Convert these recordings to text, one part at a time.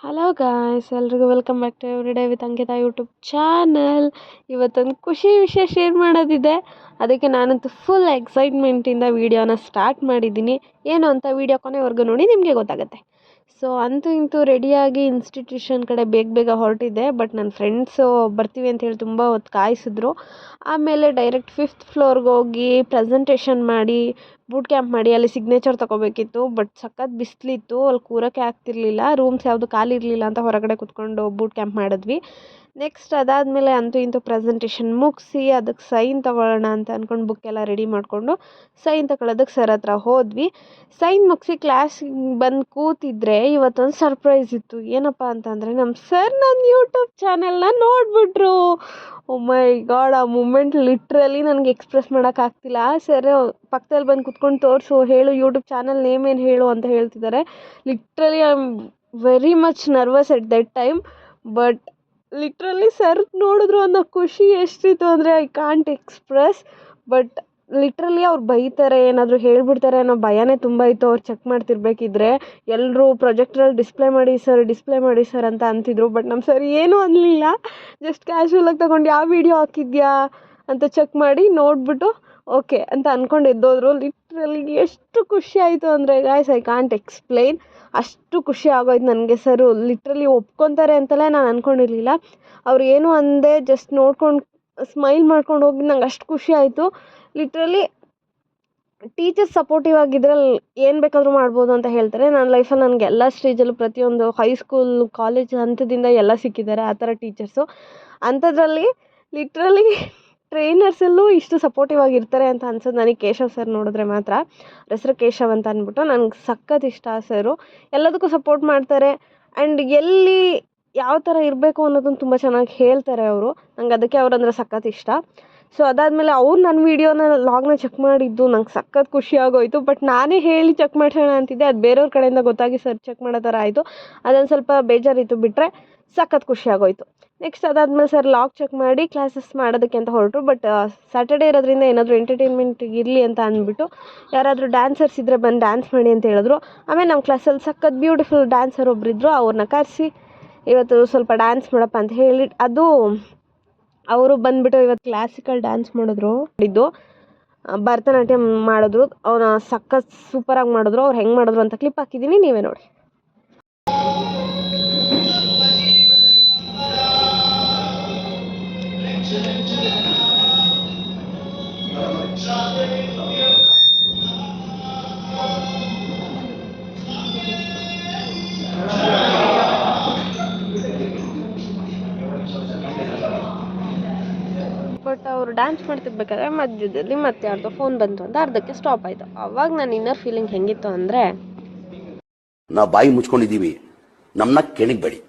Hello guys, ಎಲ್ರಿಗೂ welcome back to every day with Ankita YouTube channel. ಇವತ್ತೊಂದು ಖುಷಿ ವಿಷಯ ಶೇರ್ ಮಾಡೋದಿದೆ. ಅದಕ್ಕೆ ನಾನಂತೂ ಫುಲ್ ಎಕ್ಸೈಟ್ಮೆಂಟಿಂದ ವೀಡಿಯೋನ ಸ್ಟಾರ್ಟ್ ಮಾಡಿದ್ದೀನಿ. ಏನು ಅಂತ ವೀಡಿಯೋ ಕೊನೆವರೆಗೂ ನೋಡಿ ನಿಮಗೆ ಗೊತ್ತಾಗುತ್ತೆ. ಸೊ ಅಂತೂ ಇಂತೂ ರೆಡಿಯಾಗಿ ಇನ್ಸ್ಟಿಟ್ಯೂಷನ್ ಕಡೆ ಬೇಗ ಹೊರಟಿದ್ದೆ. ಬಟ್ ನನ್ನ ಫ್ರೆಂಡ್ಸು ಬರ್ತೀವಿ ಅಂತ ಹೇಳಿ ತುಂಬ ಹೊತ್ತು ಕಾಯಿಸಿದ್ರು. ಆಮೇಲೆ ಡೈರೆಕ್ಟ್ 5th ಫ್ಲೋರ್ಗೆ ಹೋಗಿ ಪ್ರೆಸೆಂಟೇಷನ್ ಮಾಡಿ ಬೂಟ್ ಕ್ಯಾಂಪ್ ಮಾಡಿ ಅಲ್ಲಿ ಸಿಗ್ನೇಚರ್ ತೊಗೋಬೇಕಿತ್ತು. ಬಟ್ ಸಖತ್ ಬಿಸಿಲಿತ್ತು, ಅಲ್ಲಿ ಕೂರೋಕ್ಕೆ ಆಗ್ತಿರ್ಲಿಲ್ಲ. ರೂಮ್ಸ್ ಯಾವುದು ಖಾಲಿ ಇರಲಿಲ್ಲ ಅಂತ ಹೊರಗಡೆ ಕುತ್ಕೊಂಡು ಬೂಟ್ ಕ್ಯಾಂಪ್ ಮಾಡಿದ್ವಿ. ನೆಕ್ಸ್ಟ್ ಅದಾದಮೇಲೆ ಅಂತೂ ಇಂತೂ ಪ್ರೆಸೆಂಟೇಷನ್ ಮುಗಿಸಿ ಅದಕ್ಕೆ ಸೈನ್ ತೊಗೊಳ್ಳೋಣ ಅಂತ ಅಂದ್ಕೊಂಡು ಬುಕ್ಕೆಲ್ಲ ರೆಡಿ ಮಾಡಿಕೊಂಡು ಸೈನ್ ತಗೊಳ್ಳೋದಕ್ಕೆ ಸರ್ ಹತ್ರ ಹೋದ್ವಿ. ಸೈನ್ ಮುಗಿಸಿ ಕ್ಲಾಸಿಗೆ ಬಂದು ಕೂತಿದ್ರೆ ಇವತ್ತೊಂದು ಸರ್ಪ್ರೈಸ್ ಇತ್ತು. ಏನಪ್ಪ ಅಂತಂದರೆ ನಮ್ಮ ಸರ್ ನನ್ನ ಯೂಟ್ಯೂಬ್ ಚಾನೆಲ್ನ ನೋಡಿಬಿಟ್ರು. ಓ ಮೈ ಗಾಡ್, ಆ ಮೂಮೆಂಟ್ ಲಿಟ್ರಲಿ ನನಗೆ ಎಕ್ಸ್ಪ್ರೆಸ್ ಮಾಡೋಕ್ಕಾಗ್ತಿಲ್ಲ. ಸರ್ ಪಕ್ಕದಲ್ಲಿ ಬಂದು ಕುತ್ಕೊಂಡು ತೋರಿಸು, ಹೇಳು ಯೂಟ್ಯೂಬ್ ಚಾನಲ್ ನೇಮ್ ಏನು ಹೇಳು ಅಂತ ಹೇಳ್ತಿದ್ದಾರೆ. Literally I am very much nervous at that time. But literally sir ನೋಡಿದ್ರು ಅನ್ನೋ ಖುಷಿ ಎಷ್ಟಿತ್ತು ಅಂದರೆ I can't express. But literally ಅವ್ರು ಬೈತಾರೆ, ಏನಾದರೂ ಹೇಳ್ಬಿಡ್ತಾರೆ ಅನ್ನೋ ಭಯನೇ ತುಂಬ ಇತ್ತು. ಅವ್ರು ಚೆಕ್ ಮಾಡ್ತಿರ್ಬೇಕಿದ್ರೆ ಎಲ್ಲರೂ ಪ್ರೊಜೆಕ್ಟ್ರಲ್ಲಿ ಡಿಸ್ಪ್ಲೇ ಮಾಡಿ ಸರ್ ಅಂತ ಅಂತಿದ್ರು. ಬಟ್ ನಮ್ಮ ಸರ್ ಏನೂ ಅನ್ನಲಿಲ್ಲ. ಜಸ್ಟ್ ಕ್ಯಾಶುವಲಾಗಿ ತೊಗೊಂಡು ಯಾವ ವೀಡಿಯೋ ಹಾಕಿದ್ಯಾ ಅಂತ ಚೆಕ್ ಮಾಡಿ ನೋಡಿಬಿಟ್ಟು ಓಕೆ ಅಂತ ಅಂದ್ಕೊಂಡು ಎದ್ದೋದ್ರು. ಲಿಟ್ರಲಿ ಎಷ್ಟು ಖುಷಿ ಆಯಿತು ಅಂದರೆ ಗಾಯ್ಸ್ ಐ ಕಾಂಟ್ ಎಕ್ಸ್ಪ್ಲೈನ್. ಅಷ್ಟು ಖುಷಿ ಆಗೋಯ್ತು ನನಗೆ. ಸರು ಲಿಟ್ರಲಿ ಒಪ್ಕೊತಾರೆ ಅಂತಲೇ ನಾನು ಅಂದ್ಕೊಂಡಿರಲಿಲ್ಲ. ಅವ್ರು ಏನು ಅಂದೆ, ಜಸ್ಟ್ ನೋಡ್ಕೊಂಡು ಸ್ಮೈಲ್ ಮಾಡ್ಕೊಂಡು ಹೋಗಿ ನಂಗೆ ಅಷ್ಟು ಖುಷಿ ಆಯಿತು. ಲಿಟ್ರಲಿ ಟೀಚರ್ಸ್ ಸಪೋರ್ಟಿವ್ ಆಗಿದ್ರೆ ಏನು ಬೇಕಾದರೂ ಮಾಡ್ಬೋದು ಅಂತ ಹೇಳ್ತಾರೆ. ನನ್ನ ಲೈಫಲ್ಲಿ ನನಗೆ ಎಲ್ಲ ಸ್ಟೇಜಲ್ಲೂ ಪ್ರತಿಯೊಂದು ಹೈಸ್ಕೂಲ್ ಕಾಲೇಜ್ ಹಂತದಿಂದ ಎಲ್ಲ ಸಿಕ್ಕಿದ್ದಾರೆ ಆ ಥರ ಟೀಚರ್ಸು. ಅಂಥದ್ರಲ್ಲಿ ಲಿಟ್ರಲಿ ಟ್ರೈನರ್ಸಲ್ಲೂ ಇಷ್ಟು ಸಪೋರ್ಟಿವ್ ಆಗಿರ್ತಾರೆ ಅಂತ ಅನ್ಸೋದು ನನಗೆ ಕೇಶವ್ ಸರ್ ನೋಡಿದ್ರೆ ಮಾತ್ರ. ಹೆಸರು ಕೇಶವ್ ಅಂತ ಅಂದ್ಬಿಟ್ಟು. ನನಗೆ ಸಖತ್ ಇಷ್ಟ ಆ ಸರು. ಎಲ್ಲದಕ್ಕೂ ಸಪೋರ್ಟ್ ಮಾಡ್ತಾರೆ ಆ್ಯಂಡ್ ಎಲ್ಲಿ ಯಾವ ಥರ ಇರಬೇಕು ಅನ್ನೋದನ್ನು ತುಂಬ ಚೆನ್ನಾಗಿ ಹೇಳ್ತಾರೆ ಅವರು. ನಂಗೆ ಅದಕ್ಕೆ ಅವರಂದ್ರೆ ಸಖತ್ ಇಷ್ಟ. ಸೊ ಅದಾದಮೇಲೆ ಅವ್ರು ನನ್ನ ವೀಡಿಯೋನ ಲಾಗ್ನ ಚೆಕ್ ಮಾಡಿದ್ದು ನಂಗೆ ಸಖತ್ ಖುಷಿ ಆಗೋಯಿತು. ಬಟ್ ನಾನೇ ಹೇಳಿ ಚೆಕ್ ಮಾಡಿಸೋಣ ಅಂತಿದ್ದೆ, ಅದು ಬೇರೆಯವ್ರ ಕಡೆಯಿಂದ ಗೊತ್ತಾಗಿ ಸರ್ ಚೆಕ್ ಮಾಡೋ ಥರ ಆಯಿತು. ಅದೊಂದು ಸ್ವಲ್ಪ ಬೇಜಾರಿತ್ತು. ಬಿಟ್ಟರೆ ಸಖತ್ ಖುಷಿ ಆಗೋಯಿತು. ನೆಕ್ಸ್ಟ್ ಅದಾದಮೇಲೆ ಸರ್ ಲಾಗ್ ಚೆಕ್ ಮಾಡಿ ಕ್ಲಾಸಸ್ ಮಾಡೋದಕ್ಕೆ ಅಂತ ಹೊರಟರು. ಬಟ್ ಸ್ಯಾಟರ್ಡೇ ಇರೋದ್ರಿಂದ ಏನಾದರೂ ಎಂಟರ್ಟೈನ್ಮೆಂಟ್ ಇರಲಿ ಅಂತ ಅಂದ್ಬಿಟ್ಟು ಯಾರಾದರೂ ಡ್ಯಾನ್ಸರ್ಸ್ ಇದ್ದರೆ ಬಂದು ಡ್ಯಾನ್ಸ್ ಮಾಡಿ ಅಂತ ಹೇಳಿದ್ರು. ಆಮೇಲೆ ನಮ್ಮ ಕ್ಲಾಸಲ್ಲಿ ಸಖತ್ ಬ್ಯೂಟಿಫುಲ್ ಡ್ಯಾನ್ಸರ್ ಒಬ್ಬರಿದ್ದರು. ಅವ್ರನ್ನ ಕರೆಸಿ ಇವತ್ತು ಸ್ವಲ್ಪ ಡ್ಯಾನ್ಸ್ ಮಾಡಪ್ಪ ಅಂತ ಹೇಳಿ ಅದು ಅವರು ಬಂದುಬಿಟ್ಟು ಇವತ್ತು ಕ್ಲಾಸಿಕಲ್ ಡ್ಯಾನ್ಸ್ ಮಾಡಿದ್ದು ಭರತನಾಟ್ಯಂ ಮಾಡಿದ್ರು. ಅವನ ಸಖತ್ ಸೂಪರಾಗಿ ಮಾಡಿದ್ರು. ಅವ್ರು ಹೆಂಗೆ ಮಾಡಿದ್ರು ಅಂತ ಕ್ಲಿಪ್ ಹಾಕಿದ್ದೀನಿ, ನೀವೇ ನೋಡಿ. ಬಟ್ ಅವರು ಡ್ಯಾನ್ಸ್ ಮಾಡ್ತಿರ್ಬೇಕಾದ್ರೆ ಮಧ್ಯದಲ್ಲಿ ಮತ್ತೆ ಯಾರ್ದೋ ಫೋನ್ ಬಂತು ಅಂತ ಅರ್ಧಕ್ಕೆ ಸ್ಟಾಪ್ ಆಯಿತು. ಅವಾಗ ನನ್ನ ಇನ್ನರ್ ಫೀಲಿಂಗ್ ಹೆಂಗಿತ್ತು ಅಂದರೆ, ನಾವು ಬಾಯಿ ಮುಚ್ಕೊಂಡಿದ್ದೀವಿ, ನಮ್ಮನ್ನ ಕೆಣಿಗ್ಬೇಡಿ.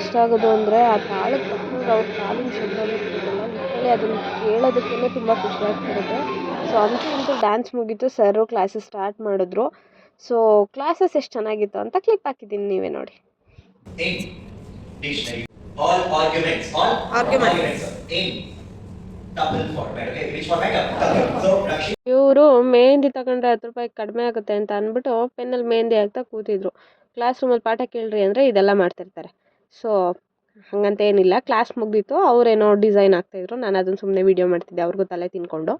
ಇಷ್ಟ ಆಗೋದು ಅಂದರೆ ಆ ತಾಳದ ತಕ್ಕನಾಗಿ ಅವ್ರ ಕಾಲಿನ ಶಬ್ದ ಬರ್ತಿದ್ದಲ್ಲ, ಲಿಟ್ರಲಿ ಅದನ್ನು ಕೇಳೋದಕ್ಕೇ ತುಂಬ ಖುಷಿ ಆಗ್ತಿರುತ್ತೆ. ಸೊ ಅಂತೂ ಡ್ಯಾನ್ಸ್ ಮುಗೀತು, ಸರು ಕ್ಲಾಸಸ್ ಸ್ಟಾರ್ಟ್ ಮಾಡಿದ್ರು. ಸೊ ಕ್ಲಾಸಸ್ ಎಷ್ಟು ಚೆನ್ನಾಗಿತ್ತು ಅಂತ ಕ್ಲಿಪ್ ಹಾಕಿದ್ದೀನಿ, ನೀವೇ ನೋಡಿ. ಇವರು ಮೆಹಂದಿ ತಗೊಂಡ್ರೆ 10 ರೂಪಾಯಿ ಕಡಿಮೆ ಆಗುತ್ತೆ ಅಂತ ಅಂದ್ಬಿಟ್ಟು ಪೆನ್ನಲ್ಲಿ ಮೆಹಂದಿ ಹಾಕ್ತಾ ಕೂತಿದ್ರು. ಕ್ಲಾಸ್ ರೂಮಲ್ಲಿ ಪಾಠ ಕೇಳ್ರಿ ಅಂದರೆ ಇದೆಲ್ಲ ಮಾಡ್ತಿರ್ತಾರೆ. ಸೊ ಹಾಗಂತ ಏನಿಲ್ಲ, ಕ್ಲಾಸ್ ಮುಗ್ದಿತ್ತು, ಅವರೇನೋ ಡಿಸೈನ್ ಆಗ್ತಾಯಿದ್ರು, ನಾನು ಅದನ್ನು ಸುಮ್ಮನೆ ವೀಡಿಯೋ ಮಾಡ್ತಿದ್ದೆ ಅವ್ರಿಗೂ ತಲೆ ತಿನ್ಕೊಂಡು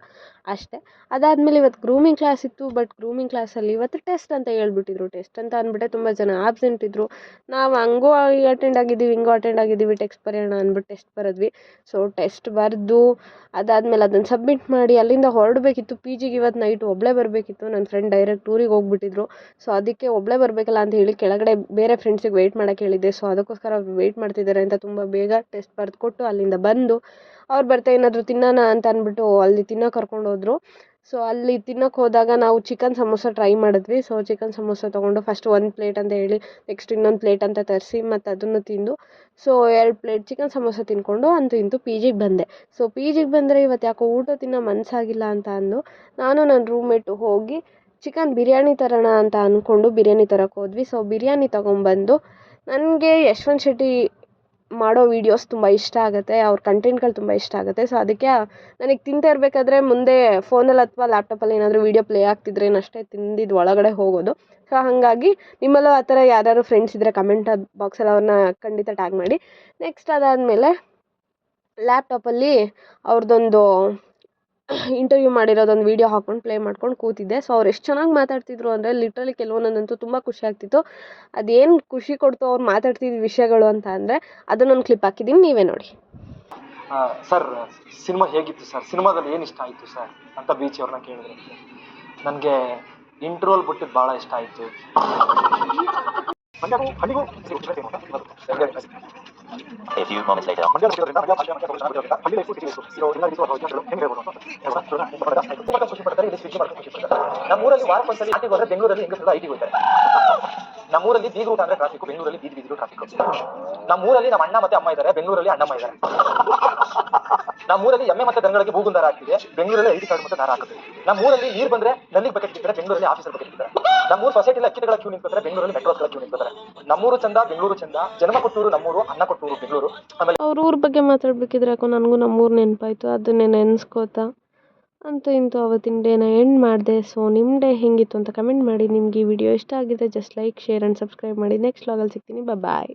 ಅಷ್ಟೇ. ಅದಾದಮೇಲೆ ಇವತ್ತು ಗ್ರೂಮಿಂಗ್ ಕ್ಲಾಸ್ ಇತ್ತು. ಬಟ್ ಗ್ರೂಮಿಂಗ್ ಕ್ಲಾಸಲ್ಲಿ ಇವತ್ತು ಟೆಸ್ಟ್ ಅಂತ ಹೇಳ್ಬಿಟ್ಟಿದ್ರು. ಟೆಸ್ಟ್ ಅಂತ ಅಂದ್ಬಿಟ್ಟೆ ತುಂಬ ಜನ ಆಬ್ಸೆಂಟ್ ಇದ್ದರು. ನಾವು ಹಂಗೂ ಅಟೆಂಡ್ ಆಗಿದ್ದೀವಿ, ಹಿಂಗೂ ಅಟೆಂಡ್ ಆಗಿದ್ದೀವಿ, ಟೆಸ್ಟ್ ಬರೆಯೋಣ ಅಂದ್ಬಿಟ್ಟು ಟೆಸ್ಟ್ ಬರೆದ್ವಿ. ಸೊ ಟೆಸ್ಟ್ ಬರೆದು ಅದಾದಮೇಲೆ ಅದನ್ನು ಸಬ್ಮಿಟ್ ಮಾಡಿ ಅಲ್ಲಿಂದ ಹೊರಡಬೇಕಿತ್ತು. ಪಿ ಜಿಗೆ ಇವತ್ತು ನೈಟ್ ಒಬ್ಬಳೇ ಬರಬೇಕಿತ್ತು. ನನ್ನ ಫ್ರೆಂಡ್ ಡೈರೆಕ್ಟ್ ಊರಿಗೆ ಹೋಗ್ಬಿಟ್ಟಿದ್ರು. ಸೊ ಅದಕ್ಕೆ ಒಬ್ಬಳೇ ಬರಬೇಕಲ್ಲ ಅಂತ ಹೇಳಿ ಕೆಳಗಡೆ ಬೇರೆ ಫ್ರೆಂಡ್ಸಿಗೆ ವೆಯ್ಟ್ ಮಾಡೋಕ್ಕೆ ಹೇಳಿದ್ದೆ. ಸೊ ಅದಕ್ಕೋಸ್ಕರ ಅವ್ರು ವೆಯ್ಟ್ ಮಾಡ್ತಿದ್ದಾರೆ ಅಂತ ತುಂಬ ಬೇಗ ಟೆಸ್ಟ್ ಬರೆದು ಕೊಟ್ಟು ಅಲ್ಲಿಂದ ಬಂದು ಅವ್ರು ಬರ್ತಾ ಏನಾದರೂ ತಿನ್ನೋಣ ಅಂತ ಅಂದ್ಬಿಟ್ಟು ಅಲ್ಲಿ ತಿನ್ನೋಕೆ ಕರ್ಕೊಂಡು ಹೋದರು. ಸೊ ಅಲ್ಲಿ ತಿನ್ನೋಕೆ ಹೋದಾಗ ನಾವು ಚಿಕನ್ ಸಮೋಸ ಟ್ರೈ ಮಾಡಿದ್ವಿ. ಸೊ ಚಿಕನ್ ಸಮೋಸ ತೊಗೊಂಡು ಫಸ್ಟ್ 1 ಪ್ಲೇಟ್ ಅಂತ ಹೇಳಿ ನೆಕ್ಸ್ಟ್ ಇನ್ನೊಂದು ಪ್ಲೇಟ್ ಅಂತ ತರಿಸಿ ಮತ್ತು ಅದನ್ನು ತಿಂದು ಸೊ 2 ಪ್ಲೇಟ್ ಚಿಕನ್ ಸಮೋಸ ತಿಂದ್ಕೊಂಡು ಅಂತೂ ಪಿ ಜಿಗೆ ಬಂದೆ. ಸೊ ಪಿ ಜಿಗೆ ಬಂದರೆ ಇವತ್ತು ಯಾಕೋ ಊಟ ತಿನ್ನೋ ಮನಸ್ಸಾಗಿಲ್ಲ ಅಂತ ಅಂದು ನಾನು ನನ್ನ ರೂಮ್ಮೇಟು ಹೋಗಿ ಚಿಕನ್ ಬಿರಿಯಾನಿ ತರೋಣ ಅಂತ ಅಂದ್ಕೊಂಡು ಬಿರಿಯಾನಿ ತರೋಕೆ ಹೋದ್ವಿ. ಸೊ ಬಿರಿಯಾನಿ ತೊಗೊಂಬಂದು ನನಗೆ ಯಶವಂತ್ ಶೆಟ್ಟಿ ಮಾಡೋ ವೀಡಿಯೋಸ್ ತುಂಬ ಇಷ್ಟ ಆಗುತ್ತೆ, ಅವ್ರ ಕಂಟೆಂಟ್ಗಳು ತುಂಬ ಇಷ್ಟ ಆಗುತ್ತೆ. ಸೊ ಅದಕ್ಕೆ ನನಗೆ ತಿಂತಾ ಇರಬೇಕಾದ್ರೆ ಮುಂದೆ ಫೋನಲ್ಲಿ ಅಥವಾ ಲ್ಯಾಪ್ಟಾಪಲ್ಲಿ ಏನಾದರೂ ವೀಡಿಯೋ ಪ್ಲೇ ಆಗ್ತಿದ್ರೇನಷ್ಟೇ ತಿಂದಿದ್ದು ಒಳಗಡೆ ಹೋಗೋದು. ಸೊ ಹಾಗಾಗಿ ನಿಮ್ಮಲ್ಲೂ ಆ ಥರ ಯಾರ್ಯಾರು ಫ್ರೆಂಡ್ಸ್ ಇದ್ದರೆ ಕಮೆಂಟ್ ಬಾಕ್ಸಲ್ಲಿ ಅವ್ರನ್ನ ಖಂಡಿತ ಟ್ಯಾಗ್ ಮಾಡಿ. ನೆಕ್ಸ್ಟ್ ಅದಾದಮೇಲೆ ಲ್ಯಾಪ್ಟಾಪಲ್ಲಿ ಅವ್ರದ್ದೊಂದು ಇಂಟರ್ವ್ಯೂ ಮಾಡಿರೋದೊಂದು ವೀಡಿಯೋ ಹಾಕ್ಕೊಂಡು ಪ್ಲೇ ಮಾಡ್ಕೊಂಡು ಕೂತಿದ್ದೆ. ಸೊ ಅವ್ರು ಎಷ್ಟು ಚೆನ್ನಾಗಿ ಮಾತಾಡ್ತಿದ್ರು ಅಂದರೆ ಲಿಟ್ರಲಿ ಕೆಲವೊಂದೊಂದಂತೂ ತುಂಬ ಖುಷಿ ಆಗ್ತಿತ್ತು. ಅದೇನು ಖುಷಿ ಕೊಡ್ತು ಅವ್ರು ಮಾತಾಡ್ತಿದ್ದ ವಿಷಯಗಳು ಅಂತ ಅಂದರೆ ಅದನ್ನೊಂದು ಕ್ಲಿಪ್ ಹಾಕಿದ್ದೀನಿ, ನೀವೇ ನೋಡಿ. ಸರ್ ಸಿನಿಮಾ ಹೇಗಿತ್ತು ಸರ್, ಸಿನಿಮಾದಲ್ಲಿ ಏನು ಇಷ್ಟ ಆಯಿತು ಸರ್ ಅಂತ ಬೀಚ್ ಅವ್ರನ್ನ ಕೇಳಿದ್ರು. ನನಗೆ ಇಂಟ್ರೋಲ್ ಬಿಟ್ಟಿದ್ದು ಭಾಳ ಇಷ್ಟ ಆಯಿತು. A few moments later. ನಮ್ಮೂರಲ್ಲಿ ವಾರಕ್ಕೊಂದ್ಸಲಿ ಐಟಿಗೆ ಹೋದ್ರೆ ಬೆಂಗಳೂರಲ್ಲಿ ಹೆಂಗಸರು ಐಟಿಗೆ ಹೋಗ್ತಾರೆ. ನಮ್ಮೂರಲ್ಲಿ ಬೀಗ್ ರೂಟ್ ಅಂದ್ರೆ ಟ್ರಾಫಿಕ್, ಬೆಂಗಳೂರಲ್ಲಿ ಬೀದಿ ಟ್ರಾಫಿಕ್. ನಮ್ಮೂರಲ್ಲಿ ನಮ್ಮ ಅಣ್ಣ ಮತ್ತೆ ಅಮ್ಮ ಇದ್ದಾರೆ, ಬೆಂಗಳೂರಲ್ಲಿ ಅಣ್ಣಮ್ಮ ಇದ್ದಾರೆ. ನಮ್ಮೂರಲ್ಲಿ ಎಮ್ಮೆ ಮತ್ತೆ ದನಗಳಿಗೆ ಭೂಗುಂದ ದಾರ ಹಾಕ್ತಿದೆ, ಬೆಂಗಳೂರಲ್ಲಿ ಐಡಿ ಕಾರ್ಡ್ ಮತ್ತೆ ದಾರ ಹಾಕುತ್ತೆ. ನಮ್ಮೂರಲ್ಲಿ ನೀರು ಬಂದ್ರೆ ನಲ್ಲಿಗೆ ಬಕೆಟ್ ಇರ್ತಾರೆ, ಬೆಂಗಳೂರಲ್ಲಿ ಆಫೀಸರ್ ಬಕೆಟ್ ಇರ್ತಾರೆ. ನಮ್ಮೂರು ಸೊಸೈಟಿಲಿ ಅಕ್ಕಿಗಳ ಕ್ಯೂ ನಿಂತ್ಕೊತಾರೆ, ಬೆಂಗಳೂರಲ್ಲಿ ಮೆಟ್ರೋಸ್ಗಳ ಕ್ಯೂ ನಿಂತ್ಕೊತಾರೆ. ನಮ್ಮೂರು ಚಂದ, ಬೆಂಗಳೂರು ಚಂದ, ಜನ್ಮ ಕೊಟ್ಟೂರು ನಮ್ಮೂರು, ಅನ್ನ ಕೊಟ್ಟೂರು ಬೆಂಗಳೂರು. ಆಮೇಲೆ ಅವ್ರ ಊರ ಬಗ್ಗೆ ಮಾತಾಡ್ಬೇಕಿದ್ರೆ ಯಾಕೋ ನನಗೂ ನಮ್ಮೂರು ನೆನಪಾಯಿತು, ಅದನ್ನೇ ನೆನೆಸ್ಕೋತಾ ಅಂತೂ ಅವತ್ತಿನ ಡೇನ ಎಂಡ್ ಮಾಡಿದೆ. ಸೊ ನಿಮ್ಮ ಡೇ ಹೆಂಗಿತ್ತು ಅಂತ ಕಮೆಂಟ್ ಮಾಡಿ. ನಿಮ್ಗೆ ಈ ವಿಡಿಯೋ ಇಷ್ಟ ಆಗಿದೆ just like, share and subscribe ಮಾಡಿ. ನೆಕ್ಸ್ಟ್ ವ್ಲಾಗಲ್ಲಿ ಸಿಗ್ತೀನಿ, ಬಾಯ್.